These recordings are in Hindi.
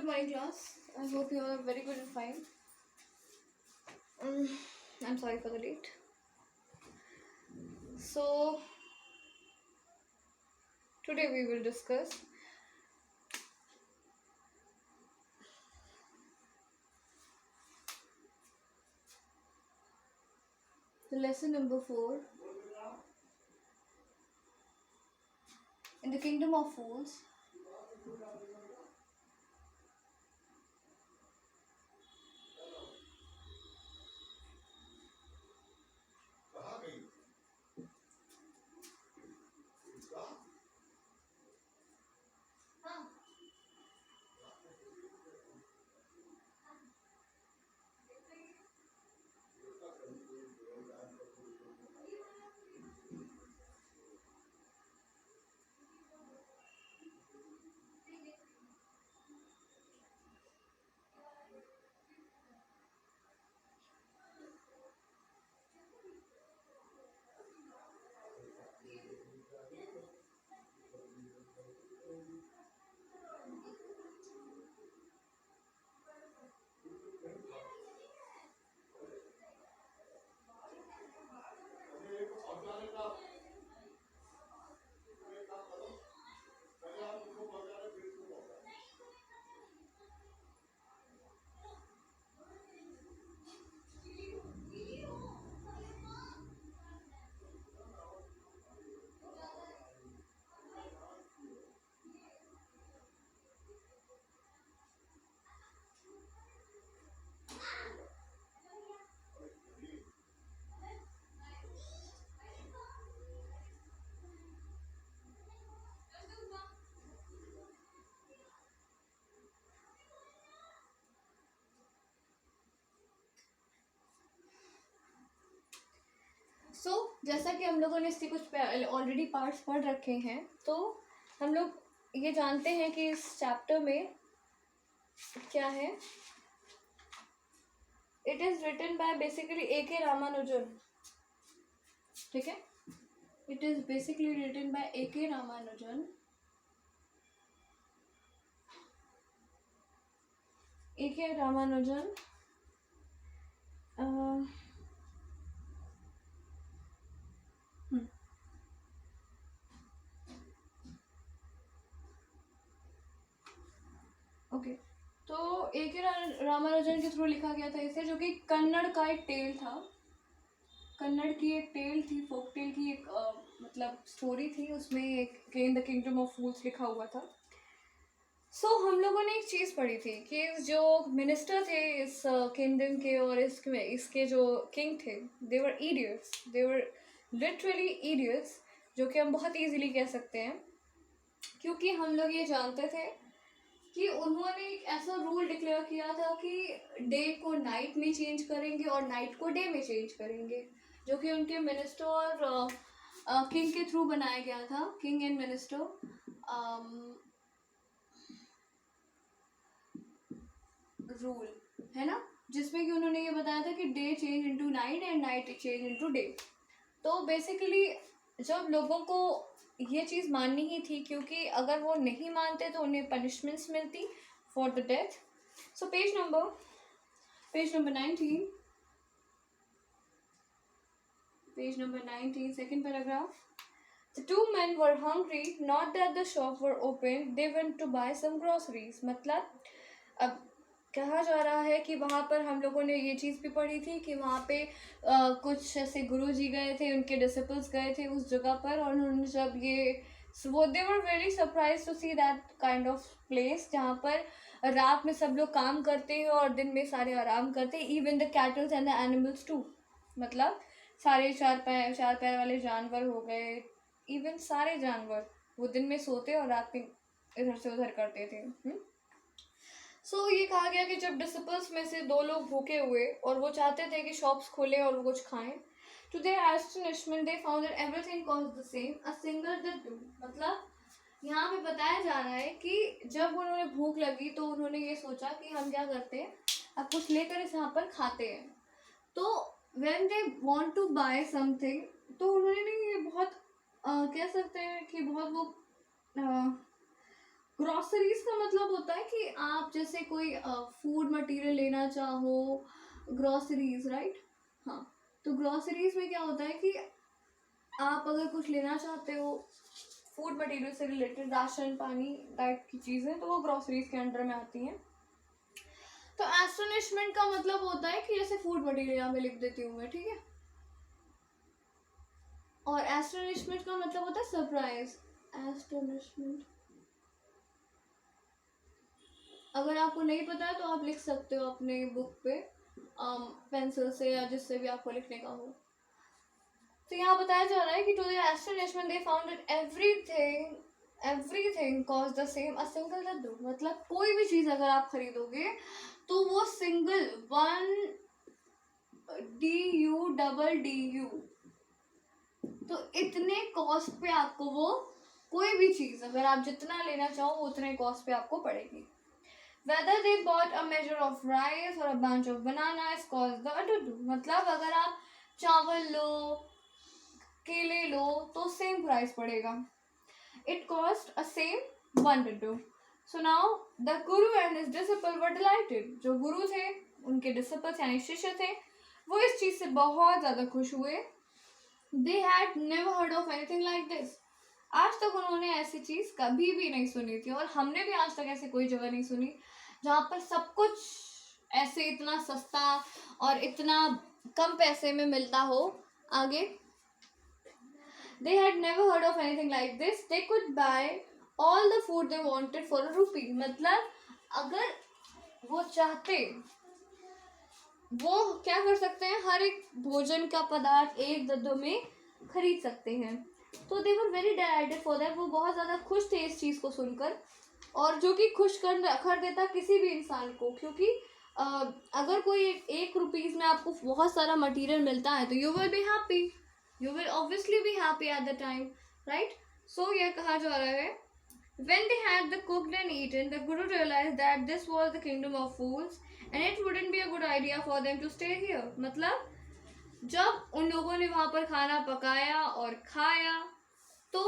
good morning, class. I hope you are very good and fine. I'm sorry for the late. So, today we will discuss the lesson number 4 in the Kingdom of Fools. So, जैसा कि हम लोगों ने इसके कुछ ऑलरेडी पार्ट्स पढ़ रखे हैं, तो हम लोग ये जानते हैं कि इस चैप्टर में क्या है. It is written by basically A.K. Ramanujan. ठीक है, it is basically written by A.K. Ramanujan. A.K. Ramanujan okay. तो A.K. रामानुजन के थ्रू लिखा गया था इसे, जो कि कन्नड़ का एक टेल था. कन्नड़ की एक टेल थी, फोक टेल की एक मतलब स्टोरी थी. उसमें एक इन द किंगडम ऑफ फूल्स लिखा हुआ था. सो हम लोगों ने एक चीज़ पढ़ी थी कि जो मिनिस्टर थे इस किंगडम के और इसके जो किंग थे, they were idiots. They were literally idiots, जो कि हम बहुत इजीली कह सकते हैं, क्योंकि हम लोग ये जानते थे कि उन्होंने एक ऐसा रूल डिक्लेयर किया था कि डे को नाइट में चेंज करेंगे और नाइट को डे में चेंज करेंगे, जो कि उनके मिनिस्टर और किंग के थ्रू बनाया गया था. किंग एंड मिनिस्टर रूल है ना, जिसमें कि उन्होंने ये बताया था कि day change into night and night change into day. तो बेसिकली जब लोगों को ये चीज़ माननी ही थी, क्योंकि अगर वो नहीं मानते तो उन्हें पनिशमेंट्स मिलती for the death. So page number 19, second paragraph. The two men were hungry, not that the shops were open, they went to buy some groceries. मतलब अब कहा जा रहा है कि वहाँ पर हम लोगों ने ये चीज़ भी पढ़ी थी कि वहाँ पे कुछ ऐसे गुरु जी गए थे, उनके डिसिपल्स गए थे उस जगह पर, और उन्होंने जब ये वो they were very surprise to see that kind of place जहाँ पर रात में सब लोग काम करते हैं और दिन में सारे आराम करते हैं. Even the cattles and the animals too, मतलब सारे चार पैर वाले जानवर हो गए, इवन सारे जानवर वो दिन में सोते और रात में इधर से उधर करते थे. सो ये कहा गया कि जब डिसिपल्स में से 2 लोग भूखे हुए और वो चाहते थे कि शॉप्स खोले और वो कुछ खाएं, to their astonishment they found that everything cost the same, a single did do. मतलब यहाँ पे बताया जा रहा है कि जब उन्होंने भूख लगी तो उन्होंने ये सोचा कि हम क्या करते हैं, अब कुछ लेकर इस यहाँ पर खाते हैं. तो when they want to buy something, तो उन्होंने ये बहुत कह सकते हैं कि बहुत वो ग्रॉसरीज का मतलब होता है कि आप जैसे कोई फूड मटेरियल लेना चाहो, ग्रॉसरीज, राइट। हाँ, तो ग्रॉसरीज में क्या होता है कि आप अगर कुछ लेना चाहते हो फूड मटेरियल से रिलेटेड, राशन पानी टाइप की चीज़ें, तो वो ग्रॉसरीज के अंडर में आती हैं। तो एस्टोनिशमेंट का मतलब होता है कि जैसे फूड मटेरियल यहाँ पे लिख देती हूँ मैं, ठीक है। और एस्टोनिशमेंट का मतलब होता है सरप्राइज। एस्टोनिशमेंट, अगर आपको नहीं पता है तो आप लिख सकते हो अपने बुक पे पेंसिल से या जिससे भी आपको लिखने का हो। तो यहाँ बताया जा रहा है कि to the astonishment they found that everything cost the same a single laddu. मतलब कोई भी चीज़ अगर आप खरीदोगे तो वो सिंगल, 1 DU तो इतने कॉस्ट पे आपको वो कोई भी चीज़ अगर आप जितना लेना चाहो वो उतने कॉस्ट पे आपको पड़ेगी। Whether they bought a measure of rice or a bunch of bananas cost the lड्डू। मतलब अगर आप चावल लो, केले लो तो सेम प्राइस पड़ेगा। It cost a same 1 laddu. So now the guru and his disciple were delighted। जो गुरु थे, उनके डिसिपल्स यानी शिष्य थे, वो इस चीज़ से बहुत ज़्यादा खुश हुए। They had never heard of anything like this। आज तक उन्होंने ऐसी चीज़ कभी भी नहीं सुनी थी, और हमने भी आज तक ऐसी कोई जगह नहीं सुनी जहाँ पर सब कुछ ऐसे इतना सस्ता और इतना कम पैसे में मिलता हो। आगे, they had never heard of anything like this। they could buy all the food they wanted for a rupee। मतलब अगर वो चाहते, वो क्या कर सकते हैं, हर एक भोजन का पदार्थ 1 लड्डू में खरीद सकते हैं। तो they were very delighted for that. वो बहुत ज़्यादा खुश थे इस चीज़ को सुनकर, और जो कि खुश कर देता किसी भी इंसान को, क्योंकि अगर कोई 1 रुपीज़ में आपको बहुत सारा मटेरियल मिलता है तो you will be happy, you will obviously be happy at the time, right. So यह कहा जा रहा है, when they had the cooked and eaten, the guru realized that this was the kingdom of fools and it wouldn't be a good idea for them to stay here। मतलब जब उन लोगों ने वहां पर खाना पकाया और खाया तो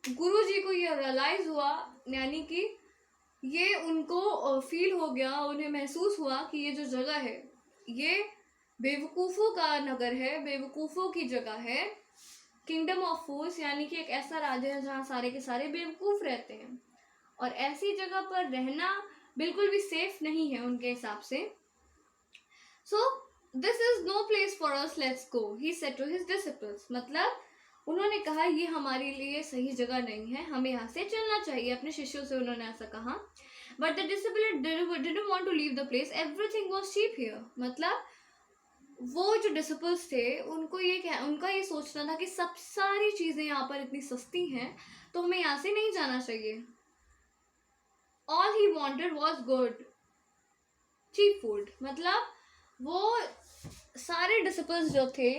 गुरु जी को ये रियलाइज हुआ, यानी कि ये उनको फील हो गया, उन्हें महसूस हुआ कि ये जो जगह है ये बेवकूफ़ों का नगर है, बेवकूफ़ों की जगह है। किंगडम ऑफ फूल्स यानी कि एक ऐसा राज्य है जहाँ सारे के सारे बेवकूफ़ रहते हैं, और ऐसी जगह पर रहना बिल्कुल भी सेफ नहीं है उनके हिसाब से। So this is no place for us, let's go, he said to his disciples. मतलब उन्होंने कहा ये हमारे लिए सही जगह नहीं है, हमें यहाँ से चलना चाहिए। अपने शिष्यों से उन्होंने ऐसा कहा। But the disciple didn't want to leave the place, everything was cheap here. मतलब वो जो डिसिपल्स थे उनको उनका ये सोचना था कि सब सारी चीज़ें यहाँ पर इतनी सस्ती हैं तो हमें यहाँ से नहीं जाना चाहिए। All he wanted was good cheap food. मतलब वो सारे डिसिपल्स जो थे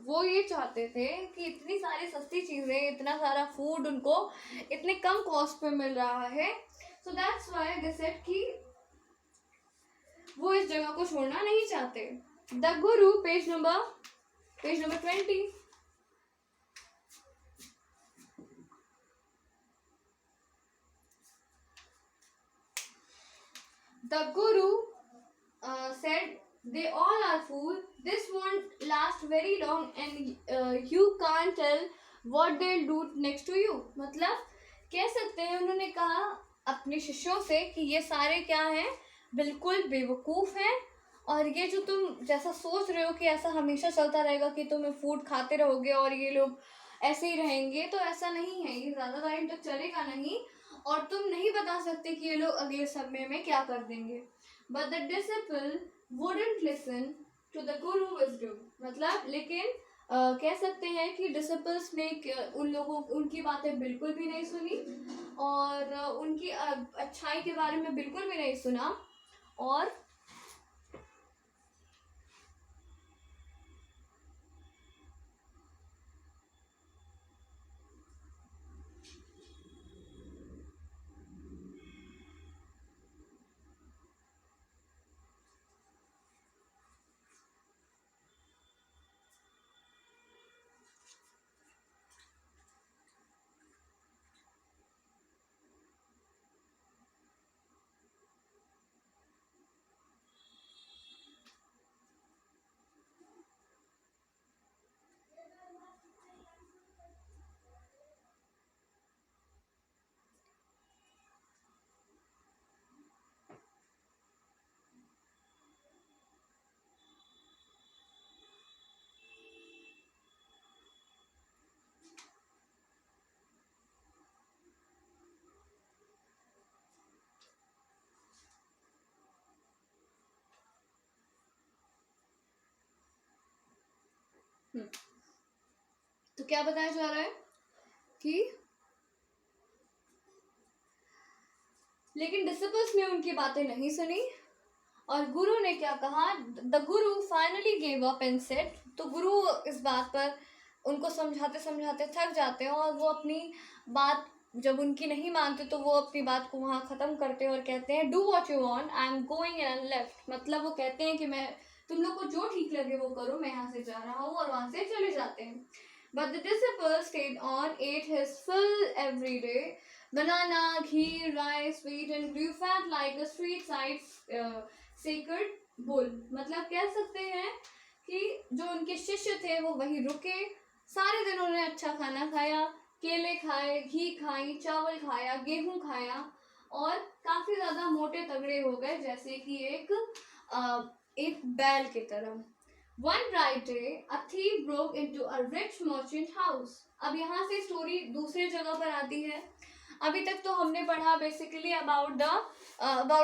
वो ये चाहते थे कि इतनी सारी सस्ती चीज़ें, इतना सारा फूड उनको इतने कम कॉस्ट पे मिल रहा है। So that's why they said कि वो इस जगह को छोड़ना नहीं चाहते। The Guru, page number 20। The guru said they all are fools, this won't last very long and you can't tell what they'll do next to you। मतलब कह सकते हैं, उन्होंने कहा अपने शिष्यों से कि ये सारे क्या हैं, बिल्कुल बेवकूफ़ हैं, और ये जो तुम जैसा सोच रहे हो कि ऐसा हमेशा चलता रहेगा कि तुम फूड खाते रहोगे और ये लोग ऐसे ही रहेंगे, तो ऐसा नहीं है, ये ज़्यादा टाइम तक चलेगा नहीं, और तुम नहीं बता सकते कि ये लोग अगले समय में क्या कर देंगे। But the disciple wouldn't listen to the guru wisdom। मतलब लेकिन कह सकते हैं कि डिसिपल्स ने उनकी बातें बिल्कुल भी नहीं सुनी, और उनकी अच्छाई के बारे में बिल्कुल भी नहीं सुना, और तो क्या बताया जा रहा है कि लेकिन डिसिपल्स ने उनकी बातें नहीं सुनी और गुरु ने क्या कहा, the Guru finally gave up and said, तो गुरु इस बात पर उनको समझाते समझाते थक जाते हैं और वो अपनी बात जब उनकी नहीं मानते तो वो अपनी बात को वहाँ ख़त्म करते हैं और कहते हैं do what you want, I am going and left. मतलब वो कहते हैं कि मैं तुम लोग को जो ठीक लगे वो करो, मैं यहाँ से जा रहा हूँ, और वहाँ से चले जाते हैं। But the disciples stayed on, ate his fill every day, banana, ghee, rice, wheat, and grew fat like a street side sacred bull। मतलब कह सकते हैं कि जो उनके शिष्य थे वो वहीं रुके, सारे दिन उन्होंने अच्छा खाना खाया, केले खाए, घी खाई, चावल खाया, गेहूं खाया और काफी ज्यादा मोटे तगड़े हो गए, जैसे कि एक बैल की तरह। One bright day, a thief broke into a rich merchant house। अब यहाँ से स्टोरी दूसरी जगह पर आती है। अभी तक तो हमने पढ़ा basically about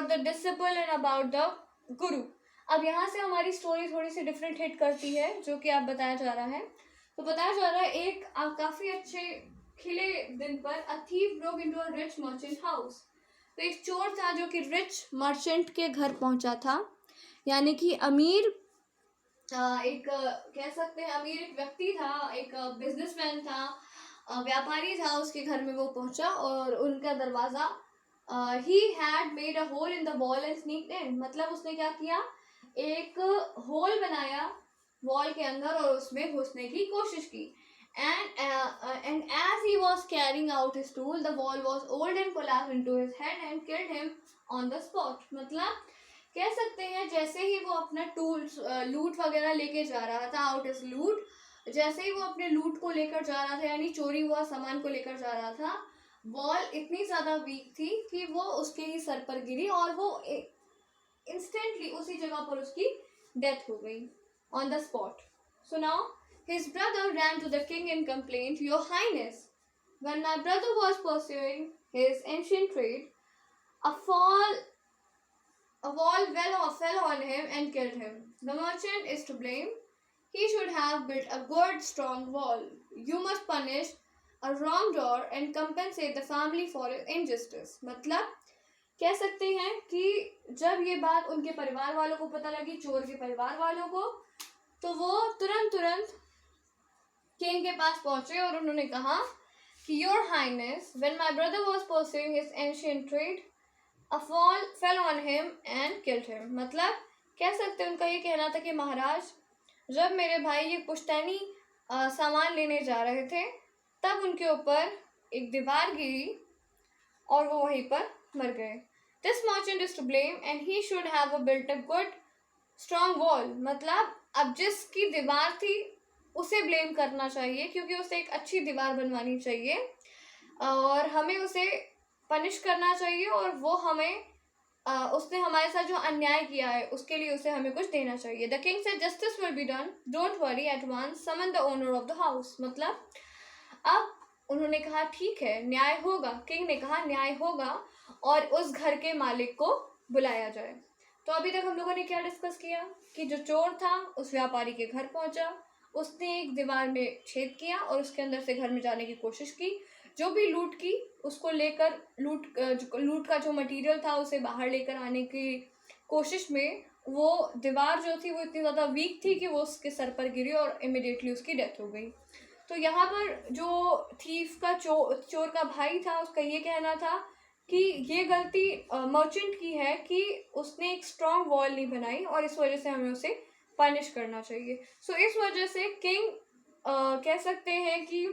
the disciple and about the गुरु। अब यहाँ से हमारी स्टोरी थोड़ी सी डिफरेंट हिट करती है, जो कि आप बताया जा रहा है। तो बताया जा रहा है एक काफी अच्छे खिले दिन पर a thief broke into a rich merchant house. तो एक चोर था जो कि रिच मर्चेंट के घर पहुंचा था, यानी कि अमीर एक कह सकते हैं अमीर एक व्यक्ति था, एक बिजनेसमैन था, व्यापारी था, उसके घर में वो पहुंचा और उनका दरवाज़ा ही had made a hole in the wall and sneaked in. मतलब उसने क्या किया, एक होल बनाया वॉल के अंदर और उसमें घुसने की कोशिश की। And as he was carrying out his tool, the wall was old and collapsed into his head and killed him on the spot। मतलब कह सकते हैं जैसे ही वो अपना टूल्स लूट वगैरह लेके जा रहा था, आउट इज लूट, जैसे ही वो अपने लूट को लेकर जा रहा था, यानी चोरी हुआ सामान को लेकर जा रहा था, वॉल इतनी ज़्यादा वीक थी कि वो उसके ही सर पर गिरी और वो इंस्टेंटली उसी जगह पर उसकी डेथ हो गई on the spot. So now his brother ran to the king and complained, Your Highness, when my brother was pursuing his ancient trade, a wall fell on him and killed him. The merchant is to blame. He should have built a good strong wall. You must punish a wrongdoer and compensate the family for injustice। मतलब कह सकते हैं कि जब ये बात उनके परिवार वालों को पता लगी, चोर के परिवार वालों को, तो वो तुरंत किंग के पास पहुंचे और उन्होंने कहा कि your highness, when my brother was pursuing his ancient trade, a wall fell on him and killed him. मतलब कह सकते हैं उनका ये कहना था कि महाराज, जब मेरे भाई ये पुश्तैनी सामान लेने जा रहे थे, तब उनके ऊपर एक दीवार गिरी और वो वहीं पर मर गए। This merchant is to blame and he should have built a good strong wall. मतलब अब जिसकी दीवार थी उसे ब्लेम करना चाहिए, क्योंकि उसे एक अच्छी दीवार बनवानी चाहिए और हमें उसे पनिश करना चाहिए, और वो हमें उसने हमारे साथ जो अन्याय किया है उसके लिए उसे हमें कुछ देना चाहिए। The king said justice will be done, don't worry, at once summon the owner of the house. मतलब अब उन्होंने कहा ठीक है, न्याय होगा। किंग ने कहा न्याय होगा और उस घर के मालिक को बुलाया जाए। तो अभी तक हम लोगों ने क्या डिस्कस किया कि जो चोर था उस व्यापारी के घर पहुंचा, उसने एक दीवार में छेद किया और उसके अंदर से घर में जाने की कोशिश की, जो भी लूट की उसको लेकर लूट का जो मटेरियल था उसे बाहर लेकर आने की कोशिश में वो दीवार जो थी वो इतनी ज़्यादा वीक थी कि वो उसके सर पर गिरी और इमिडिएटली उसकी डेथ हो गई। तो यहाँ पर जो थीफ का चोर का भाई था, उसका ये कहना था कि ये गलती मर्चेंट की है कि उसने एक स्ट्रॉन्ग वॉल नहीं बनाई और इस वजह से हमें उसे पनिश करना चाहिए। सो इस वजह से किंग कह सकते हैं कि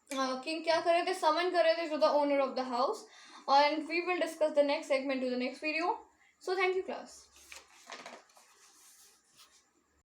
किंग क्या कर रहे थे, समन कर रहे थे to the owner of the house. And we will discuss the next segment to the next video. So thank you class.